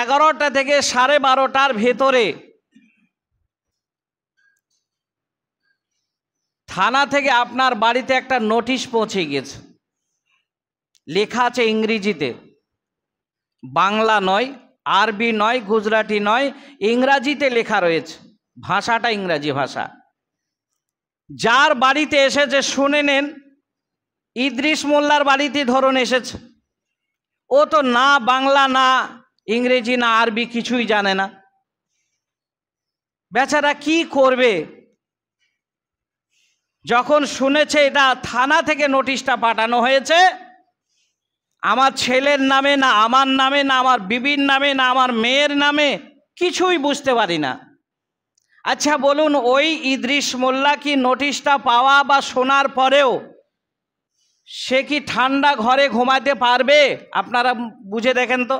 11টা থেকে 12:30টার ভেতরে থানা থেকে আপনার বাড়িতে একটা নোটিশ পৌঁছে গেছে, লেখা আছে ইংরেজিতে, বাংলা নয়, আরবি নয়, গুজরাটি নয়, ইংরাজিতে লেখা রয়েছে, ভাষাটা ইংরাজি ভাষা। যার বাড়িতে এসেছে শুনে নেন, ইদ্রিস মোল্লার বাড়িতে ধরুন এসেছে, ও তো না বাংলা না ইংরেজি না আরবি কিছুই জানে না, বেচারা কি করবে? যখন শুনেছে এটা থানা থেকে নোটিশটা পাঠানো হয়েছে, আমার ছেলের নামে না আমার নামে না আমার বিবির নামে না আমার মেয়ের নামে, কিছুই বুঝতে পারি না। আচ্ছা বলুন, ওই ইদ্রিস মোল্লা কি নোটিশটা পাওয়া বা শোনার পরেও সে কি ঠান্ডা ঘরে ঘুমাতে পারবে? আপনারা বুঝে দেখেন তো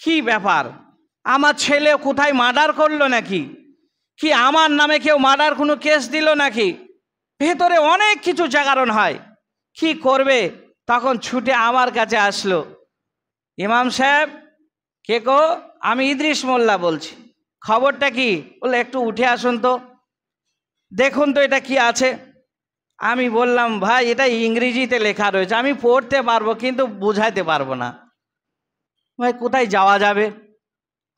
কি ব্যাপার। আমার ছেলে কোথায় মার্ডার করলো নাকি, কি আমার নামে কেউ মার্ডার কোনো কেস দিল নাকি, ভেতরে অনেক কিছু জাগরণ হয়। কি করবে? তখন ছুটে আমার কাছে আসলো, ইমাম সাহেব কে গো? আমি ইদ্রিস মোল্লা বলছি, খবরটা কি? বলে একটু উঠে আসুন তো, দেখুন তো এটা কি আছে। আমি বললাম, ভাই এটা ইংরেজিতে লেখা রয়েছে, আমি পড়তে পারবো কিন্তু বুঝাইতে পারবো না। ভাই কোথায় যাওয়া যাবে?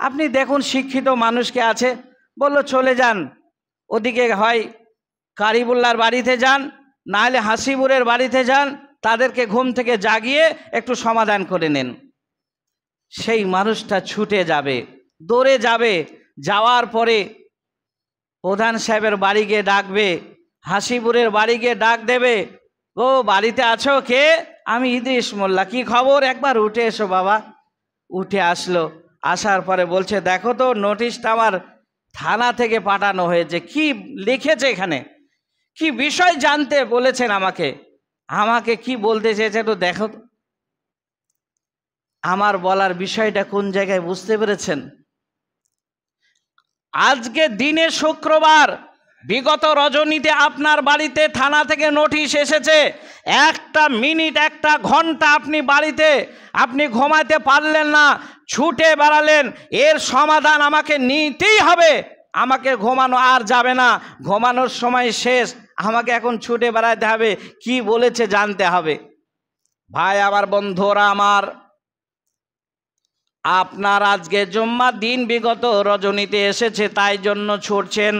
আপনি দেখুন শিক্ষিত মানুষকে আছে। বললো চলে যান ওদিকে, হয় কারিবুল্লার বাড়িতে যান, নাহলে হাসিবুরের বাড়িতে যান, তাদেরকে ঘুম থেকে জাগিয়ে একটু সমাধান করে নেন। সেই মানুষটা ছুটে যাবে, দৌড়ে যাবে, যাওয়ার পরে প্রধান সাহেবের বাড়ি গিয়ে ডাকবে, হাসিবুরের বাড়ি গিয়ে ডাক দেবে, ও বাড়িতে আছো? কে? আমি ইদ্রিস মোল্লা, কি খবর? একবার উঠে এসো বাবা। উঠে আসলো, আসার পরে বলছে, দেখো তো নোটিশটা আমার থানা থেকে পাঠানো হয়েছে, কি লিখেছে এখানে, কি বিষয় জানতে বলেছেন আমাকে, আমাকে কি বলতে চেয়েছে একটু দেখো তো। আমার বলার বিষয়টা কোন জায়গায় বুঝতে পেরেছেন? আজকে দিনে শুক্রবার, বিগত রজনীতে আপনার বাড়িতে থানা থেকে নোটিশ এসেছে, একটা মিনিট একটা ঘন্টা আপনি বাড়িতে আপনি ঘুমাতে পারলেন না, ছুটে বেড়ালেন, এর সমাধান আমাকে নিতেই হবে, আমাকে ঘুমানো আর যাবে না, ঘুমানোর সময় শেষ, আমাকে এখন ছুটে বেড়াতে হবে, কি বলেছে জানতে হবে। ভাই আমার, বন্ধুরা আমার, আপনার আজকে জুম্মার দিন বিগত রজনীতে এসেছে তাই জন্য ছুটছেন।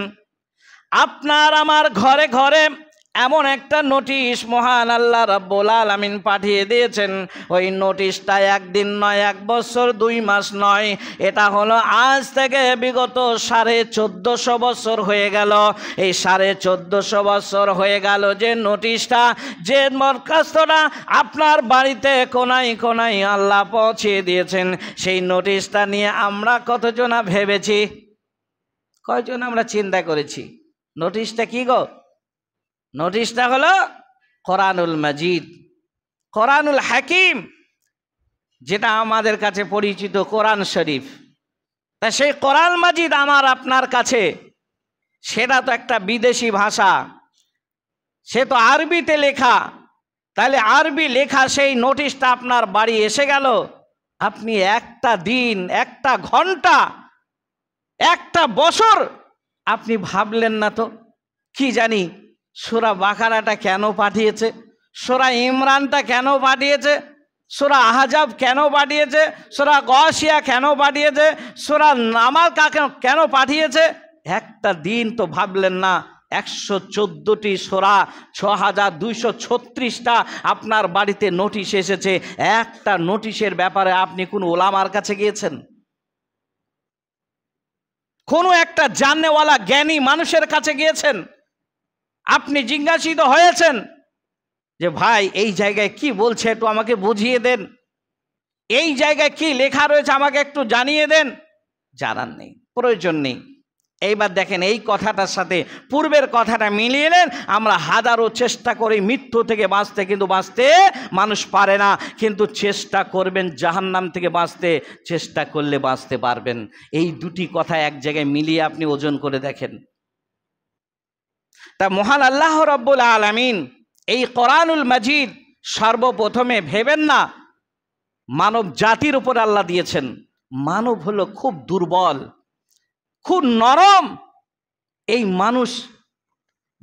আপনার আমার ঘরে ঘরে এমন একটা নোটিশ মহান আল্লাহ রাব্বুল আলামিন পাঠিয়ে দিয়েছেন। ওই নোটিশটা একদিন নয়, 1 বছর 2 মাস নয়, এটা হলো আজ থেকে বিগত 1450 বছর হয়ে গেল। এই 1450 বছর হয়ে গেল যে নোটিশটা, যে দরখাস্তটা আপনার বাড়িতে কোনায় কোনায় আল্লাহ পৌঁছিয়ে দিয়েছেন, সেই নোটিশটা নিয়ে আমরা কতজনা ভেবেছি, কয়জন আমরা চিন্তা করেছি? নোটিশটা কি গো? নোটিশটা হলো কোরআনুল মাজিদ, কোরআনুল হাকিম, যেটা আমাদের কাছে পরিচিত কোরআন শরীফ। তা সেই কোরআন মাজিদ আমার আপনার কাছে, সেটা তো একটা বিদেশি ভাষা, সে তো আরবিতে লেখা। তাহলে আরবি লেখা সেই নোটিশটা আপনার বাড়ি এসে গেল, আপনি একটা দিন, একটা ঘন্টা, একটা বছর আপনি ভাবলেন না তো, কি জানি সূরা বাকারাটা কেন পাঠিয়েছে, সূরা ইমরানটা কেন পাঠিয়েছে, সূরা আহজাব কেন পাঠিয়েছে, সূরা গাশিয়া কেন পাঠিয়েছে, সূরা নামাল কেন পাঠিয়েছে? একটা দিন তো ভাবলেন না। 114টি সূরা, 6236টা আপনার বাড়িতে নোটিশ এসেছে। একটা নোটিশের ব্যাপারে আপনি কোন ওলামার কাছে গিয়েছেন? কোনো একটা জানেওয়ালা জ্ঞানী মানুষের কাছে গিয়েছেন? আপনি জিজ্ঞাসিত হয়েছেন যে ভাই এই জায়গায় কি বলছে, একটু আমাকে বুঝিয়ে দেন, এই জায়গায় কি লেখা রয়েছে আমাকে একটু জানিয়ে দেন? জানার নেই, প্রয়োজন নেই। এইবার দেখেন, এই কথাটার সাথে পূর্বের কথাটা মিলিয়ে নেন। আমরা হাজারো চেষ্টা করি মৃত্যু থেকে বাঁচতে, কিন্তু বাঁচতে মানুষ পারে না। কিন্তু চেষ্টা করবেন জাহান্নাম থেকে বাঁচতে, চেষ্টা করলে বাঁচতে পারবেন। এই দুটি কথা এক জায়গায় মিলিয়ে আপনি ওজন করে দেখেন। তা মহান আল্লাহ রাব্বুল আলামিন এই কোরআনুল মাজিদ সর্বপ্রথমে ভেবেন না মানব জাতির উপর আল্লাহ দিয়েছেন। মানব হলো খুব দুর্বল, খুব নরম। এই মানুষ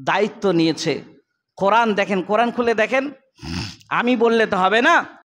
দায়িত্ব নিয়েছে। কোরআন দেখেন, কোরআন খুলে দেখেন। আমি বললে তো হবে না,